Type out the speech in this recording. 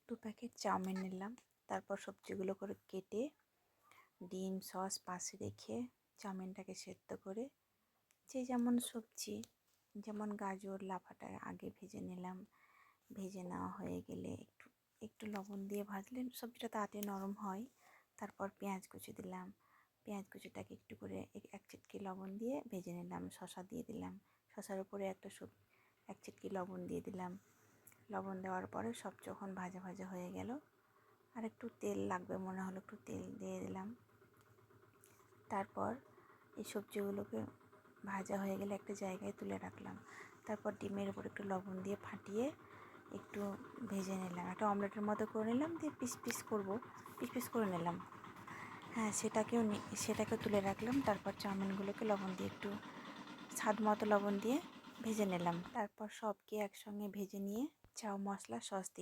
2 packet chowmein নিলাম। তারপর সবজিগুলো করে কেটে ডিম সস পাশে রেখে চাউমিনটাকে সেদ্ধ করে যে যেমন সবজি, যেমন গাজর লাফাটা আগে ভেজে নিলাম। ভেজে নেওয়া হয়ে গেলে একটু লবণ দিয়ে ভাজলে সবজিটা তাড়াতাড়ি নরম হয়। তারপর পেঁয়াজ কুচি দিলাম। পেঁয়াজ কুচিটাকে একটু করে 1 চিটকি লবণ দিয়ে ভেজে নিলাম। শসা দিয়ে দিলাম। শসার উপরে এক চিটকি লবণ দিয়ে দিলাম। লবণ দেওয়ার পরে সব যখন ভাজা ভাজা হয়ে গেল, আর একটু তেল লাগবে মনে হলো, একটু তেল দিয়ে দিলাম। তারপর এই সবজিগুলোকে ভাজা হয়ে গেলে একটা জায়গায় তুলে রাখলাম। তারপর ডিমের উপর একটু লবণ দিয়ে ফাটিয়ে একটু ভেজে নিলাম। একটা অমলেটের মতো করে নিলাম, দিয়ে পিস পিস করে নিলাম। হ্যাঁ, সেটাকেও তুলে রাখলাম। তারপর চাউমিনগুলোকে লবণ দিয়ে একটু স্বাদ মতো লবণ দিয়ে ভেজে নিলাম। তারপর সবকে একসঙ্গে ভেজে নিয়ে চাউ মশলা সস দিয়ে